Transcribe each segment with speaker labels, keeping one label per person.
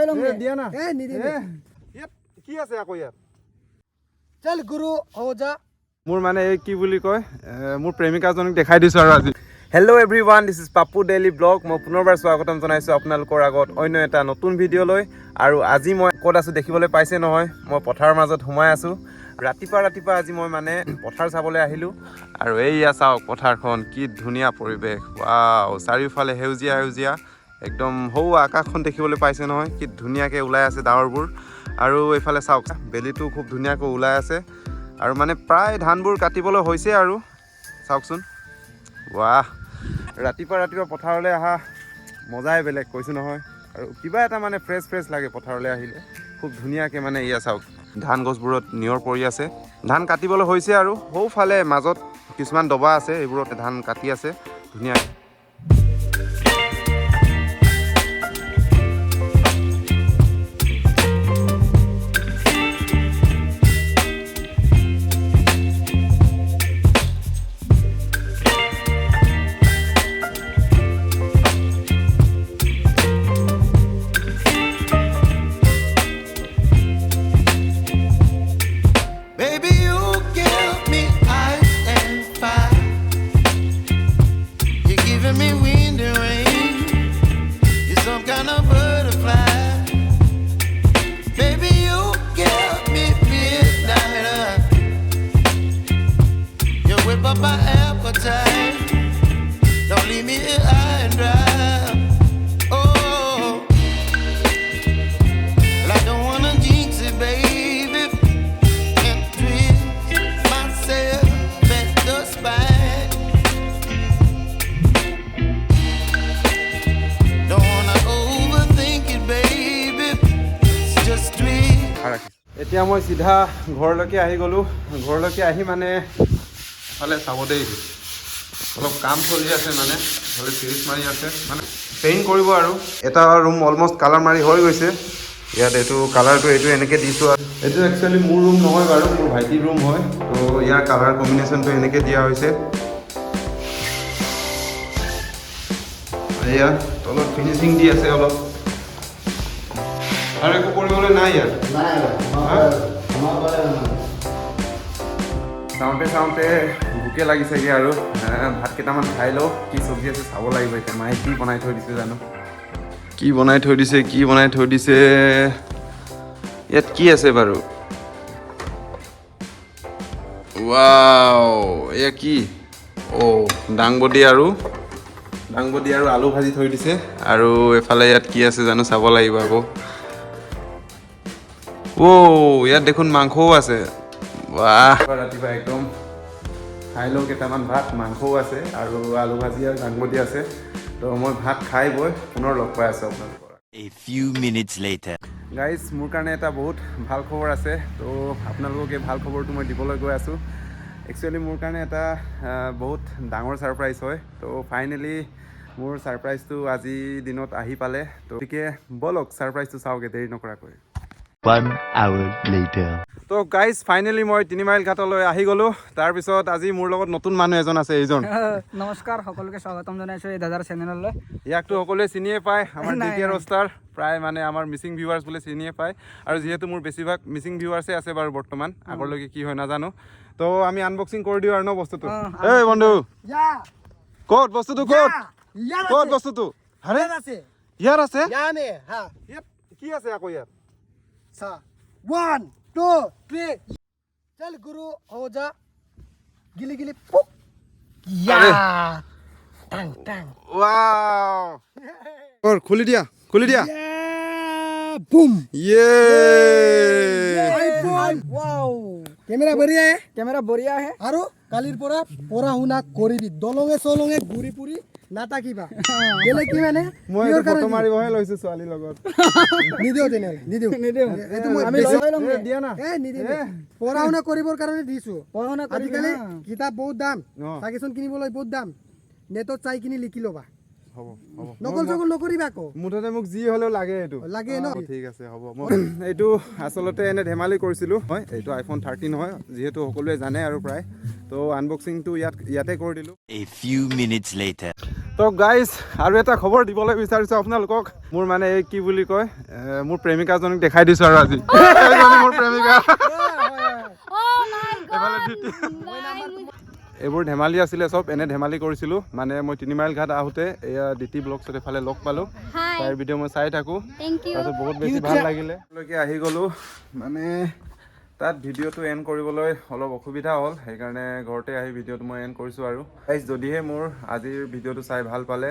Speaker 1: লম
Speaker 2: দিয়া না
Speaker 1: নিদিবি
Speaker 2: ইয়াত কি আছে আকৌ ইয়াত
Speaker 1: চল গুৰু হ'ব যা
Speaker 2: মোৰ মানে এই কি বুলি কয় মোৰ প্ৰেমিকাজনক দেখাই দিছো আৰু আজি hello' everyone this is Papu daily blog মই পুনৰবাৰ স্বাগতম জনাইছোঁ আপোনালোকৰ আগত অন্য এটা নতুন ভিডিঅ' লৈ আৰু আজি মই ক'ত আছোঁ দেখিবলৈ পাইছে নহয় মই পথাৰৰ মাজত সোমাই আছোঁ ৰাতিপুৱা আজি মই মানে পথাৰ চাবলৈ আহিলোঁ আৰু এইয়া চাওক পথাৰখন কি ধুনীয়া পৰিৱেশ ৱাও চাৰিওফালে সেউজীয়া একদম সৌ আকাশখন দেখিবলৈ পাইছে নহয় কি ধুনীয়াকৈ ওলাই আছে ডাৱৰবোৰ আৰু এইফালে চাওক বেলিটো খুব ধুনীয়াকৈ ওলাই আছে আৰু মানে প্ৰায় ধানবোৰ কাটিবলৈ হৈছে আৰু চাওকচোন ৱাহ ৰাতিপুৱা পথাৰলৈ অহা মজাই বেলেগ কৈছোঁ নহয় আৰু কিবা এটা মানে ফ্ৰেছ লাগে পথাৰলৈ আহিলে খুব ধুনীয়াকৈ মানে এয়া চাওক ধান গছবোৰত নিয়ৰ পৰি আছে ধান কাটিবলৈ হৈছে আৰু সৌফালে মাজত কিছুমান দবা আছে এইবোৰত ধান কাটি আছে ধুনীয়া এতিয়া মই চিধা ঘৰলৈকে আহি গ'লোঁ ঘৰলৈকে আহি মানে এফালে চাব দেই অলপ কাম চলি আছে মানে এফালে চিৰিজ মাৰি আছে মানে পেইণ্ট কৰিব আৰু এটা ৰুম অলমষ্ট কালাৰ মাৰি হৈ গৈছে ইয়াত এইটো কালাৰটো এইটো এনেকৈ দিছোঁ আৰু এইটো একচুৱেলি মোৰ ৰুম নহয় বাৰু মোৰ ভাইটিৰ ৰুম হয় তো ইয়াৰ কালাৰ কম্বিনেশ্যনটো এনেকৈ দিয়া হৈছে এয়া তলত ফিনিচিং দি আছে অলপ আৰু একো কৰিবলৈ নাই ইয়াত চাওঁতে ভোকে লাগিছেগৈ আৰু ভাত কেইটামান খাই লওঁ কি চব্জি আছে চাব লাগিব এতিয়া মায়ে কি বনাই থৈ দিছে জানো কি বনাই থৈ দিছে ইয়াত কি আছে বাৰু ৱাও এয়া কি দাংবডি আৰু আলু ভাজি থৈ দিছে আৰু এফালে ইয়াত কি আছে জানো চাব লাগিব আকৌ ইয়াত দেখোন মাংসও আছে বাহ ৰাতিপুৱা একদম খাই লওঁ কেইটামান ভাত মাংসও আছে আৰু আলু ভাজি আৰু দাংবডি আছে তো মই ভাত খাই বৈ পুনৰ লগ পাই আছোঁ আপোনালোকৰ
Speaker 3: A few minutes later.
Speaker 2: Guys মোৰ কাৰণে এটা বহুত ভাল খবৰ আছে তো আপোনালোকক এই ভাল খবৰটো মই দিবলৈ গৈ আছোঁ একচুৱেলি মোৰ কাৰণে এটা বহুত ডাঙৰ ছাৰপ্ৰাইজ হয় তো ফাইনেলি মোৰ ছাৰপ্ৰাইজটো আজি দিনত আহি পালে তো গতিকে ব'লক ছাৰপ্ৰাইজটো চাওঁগৈ দেৰি নকৰাকৈ
Speaker 3: 1 hour later.
Speaker 2: তো গাইজ ফাইনেলি মই 3 মাইল ঘাটলৈ আহি গ'লোঁ তাৰপিছত আজি মোৰ লগত নতুন মানুহ এজন আছে এইজন
Speaker 1: নমস্কাৰ সকলোকে স্বাগতম জনাইছোঁ এই দাদাৰ চেনেললৈ
Speaker 2: ইয়াকতো সকলোৱে চিনিয়ে পায় আমাৰ ডিকে ৰষ্টাৰ প্ৰায় মানে আমাৰ মিচিং ভিউৱাৰ্ছ বুলি চিনিয়ে পায় আৰু যিহেতু মোৰ বেছিভাগ মিচিং ভিউৱাৰ্ছে আছে বাৰু বৰ্তমান আগলৈকে কি হয় নাজানো তো আমি আনবক্সিং কৰি দিওঁ আৰু ন বস্তুটো এই বন্ধু ক'ত বস্তুটো ক'ত বস্তুটো আৰে ইয়াত আছে ইয়াত কি আছে আকৌ ইয়াত
Speaker 1: 1 2 3 চল গুৰু হ'ব যা গিলি পুক টাং
Speaker 2: और खुली दिया
Speaker 1: बूम
Speaker 2: ये
Speaker 1: वाओ कैमरा बढ़िया है আৰু কালিৰ পৰা পঢ়া শুনা কৰিবি দলঙে চলঙে ঘূৰি ফুৰি নাটাকিবা গেলে কি মানে
Speaker 2: মই ফটো মাৰিবহে লৈছো ছোৱালীৰ লগত
Speaker 1: নিদিও এইটো মই
Speaker 2: আমি লৈ লম দিয়া না
Speaker 1: নিদিও পঢ়া শুনা কৰিবৰ কাৰণে দিছো পঢ়া শুনা আজিকালি কিতাপ বহুত দাম চাগেচোন কিনিবলৈ বহুত দাম নেটত চাই কিনি লিখি ল'বা
Speaker 2: হ'ব হ'ব
Speaker 1: নকল চকল নকৰিবা আকৌ
Speaker 2: মুঠতে মোক যি হ'লেও লাগে এইটো
Speaker 1: লাগে ন
Speaker 2: ঠিক আছে হ'ব মই এইটো আচলতে এনে ধেমালি কৰিছিলোঁ হয় এইটো আইফোন 13 হয় যিহেতু সকলোৱে জানে আৰু প্ৰায় তো আনবক্সিংটো ইয়াতে কৰি দিলোঁ
Speaker 3: A few minutes later.
Speaker 2: তো গাইজ আৰু এটা খবৰ দিবলৈ বিচাৰিছোঁ আপোনালোকক মোৰ মানে এই কি বুলি কয় মোৰ প্ৰেমিকাজনীক দেখাই দিছোঁ আৰু আজি এইজনী মোৰ প্ৰেমিকা এফালে ধুতি। এইবোৰ ধেমালি আছিলে চব এনে ধেমালি কৰিছিলোঁ মানে মই 3 মাইল ঘাট আহোঁতে এয়া ডিটি ব্লগছত এফালে লগ পালোঁ তাইৰ ভিডিঅ' মই চাই থাকোঁ তাৰপিছত বহুত বেছি ভাল লাগিলে লৈকে আহি গ'লোঁ মানে তাত ভিডিঅ'টো এণ্ড কৰিবলৈ অলপ অসুবিধা হ'ল সেইকাৰণে ঘৰতে আহি ভিডিঅ'টো মই এণ্ড কৰিছোঁ আৰু গাইজ যদিহে মোৰ আজিৰ ভিডিঅ'টো চাই ভাল পালে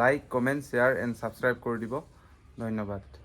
Speaker 2: like comment share and subscribe কৰি দিব ধন্যবাদ।